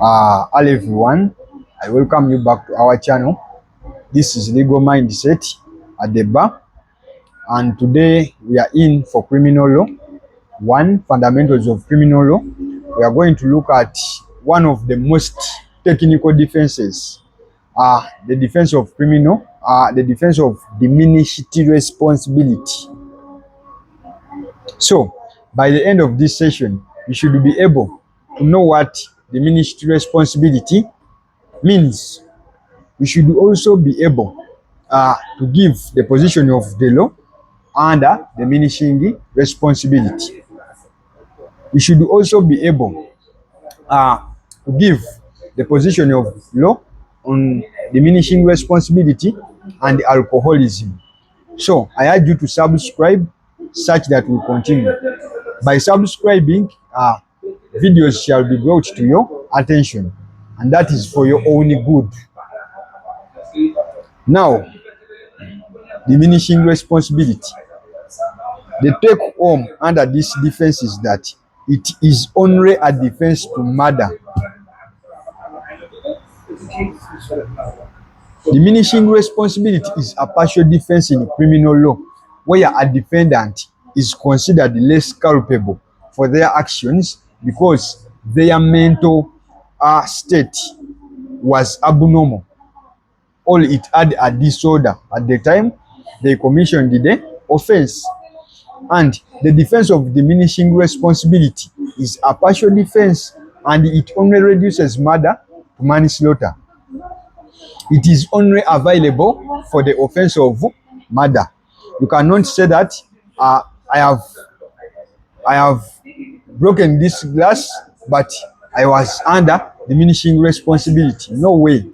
Hello everyone, I welcome you back to our channel. This is Legal Mindset at the bar, and today we are in for criminal law. One, fundamentals of criminal law. We are going to look at one of the most technical defenses, the defense of the defense of diminished responsibility. So, by the end of this session, you should be able to know what diminished responsibility means. You should also be able to give the position of the law under diminishing responsibility. You should also be able to give the position of law on diminishing responsibility and alcoholism. So I urge you to subscribe such that we continue. By subscribing, videos shall be brought to your attention, and that is for your own good. Now, diminishing responsibility. The take home under this defense is that it is only a defense to murder. Diminishing responsibility is a partial defense in criminal law where a defendant is considered less culpable for their actions because their mental state was abnormal, or it had a disorder at the time they commissioned the offense. And the defense of diminishing responsibility is a partial defense, and it only reduces murder to manslaughter. It is only available for the offense of murder. You cannot say that I have broken this glass, but I was under diminishing responsibility. No way.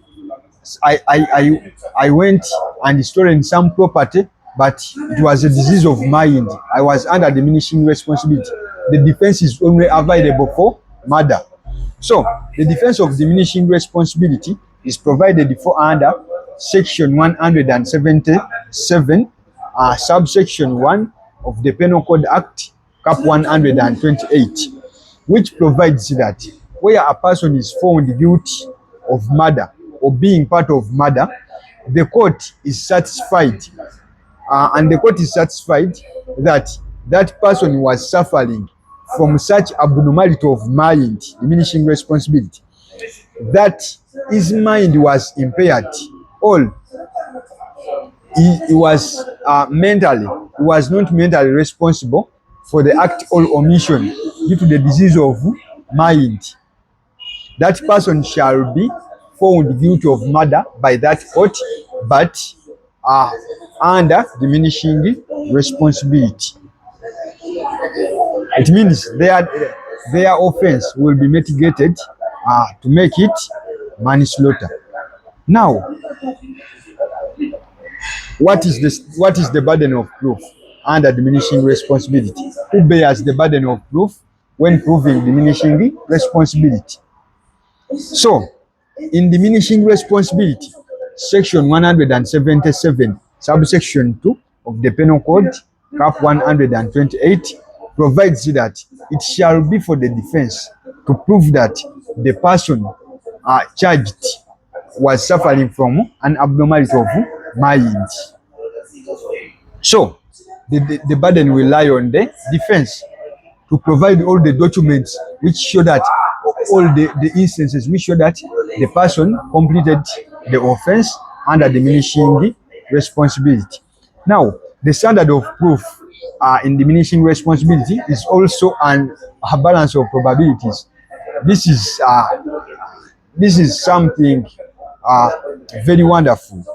I went and stolen some property, but it was a disease of mind. I was under diminishing responsibility. The defense is only available for murder. So the defense of diminishing responsibility is provided for under section 177, subsection 1 of the Penal Code Act, cap 128, which provides that where a person is found guilty of murder or being part of murder, the court is satisfied, and the court is satisfied that that person was suffering from such abnormality of mind, diminishing responsibility, that his mind was impaired, or he was not mentally responsible for the act or omission due to the disease of mind. That person shall be found guilty of murder by that court, but under diminishing responsibility. It means their offense will be mitigated to make it manslaughter. Now, what is the burden of proof under diminishing responsibility? Who bears the burden of proof when proving diminishing responsibility? So, in diminishing responsibility, section 177, subsection 2 of the Penal Code, cap 128, provides that it shall be for the defense to prove that the person charged was suffering from an abnormality of mind. So, the burden will lie on the defense to provide all the documents which show that, all the instances which show that the person completed the offense under diminishing responsibility. Now, the standard of proof in diminishing responsibility is also a balance of probabilities. This is something very wonderful,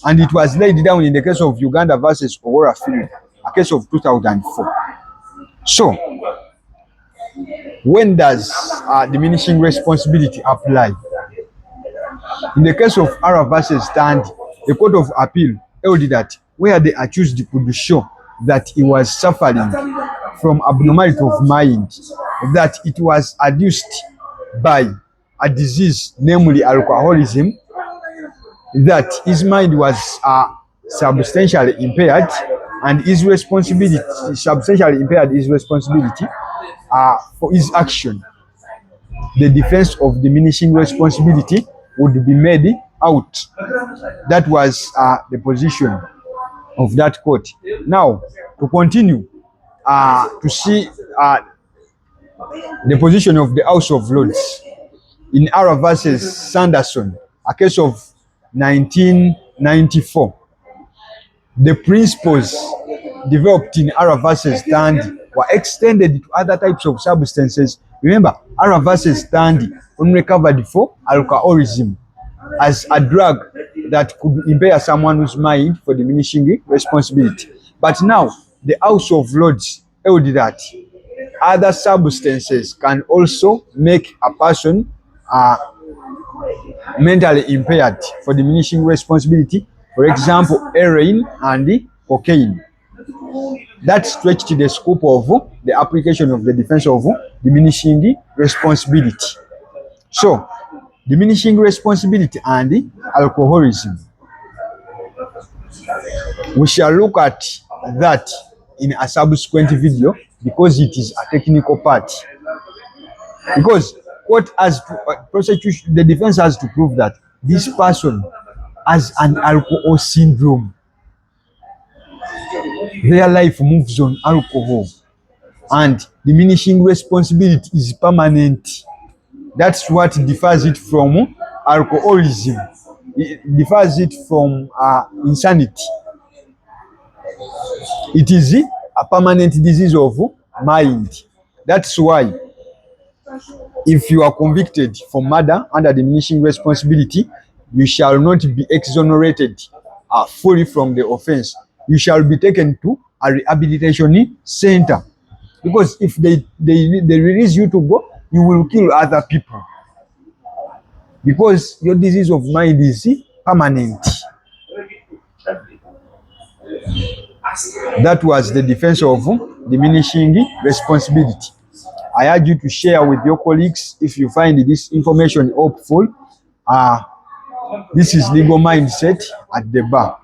and it was laid down in the case of Uganda versus Owora Field, a case of 2004. So, when does diminishing responsibility apply? In the case of Ara versus Stand, the Court of Appeal held that where the accused could show that he was suffering from abnormality of mind, that it was adduced by a disease, namely alcoholism, that his mind was substantially impaired, and his responsibility substantially impaired his responsibility for his action. the defense of diminishing responsibility would be made out. That was the position of that court. Now, to continue, to see the position of the House of Lords in Ara versus Sanderson, a case of 1994. The principles developed in Ara versus Tandy were extended to other types of substances. Remember, Ara versus Tandy only covered for alcoholism as a drug that could impair someone's mind for diminishing responsibility. But now, the House of Lords held that other substances can also make a person mentally impaired for diminishing responsibility. For example, heroin and cocaine. That stretched the scope of the application of the defense of diminishing responsibility. So, diminishing responsibility and alcoholism. We shall look at that in a subsequent video because it is a technical part. Because court has to, prosecution, the defense has to prove that this person has an alcohol syndrome. Their life moves on alcohol, and diminishing responsibility is permanent. That's what differs it from alcoholism. It differs it from insanity. It is a permanent disease of mind. That's why if you are convicted for murder under diminishing responsibility, you shall not be exonerated fully from the offense. You shall be taken to a rehabilitation center. Because if they release you to go, you will kill other people. Because your disease of mind is permanent. That was the defense of diminishing responsibility. I urge you to share with your colleagues if you find this information helpful. This is Legal Mindset at the Bar.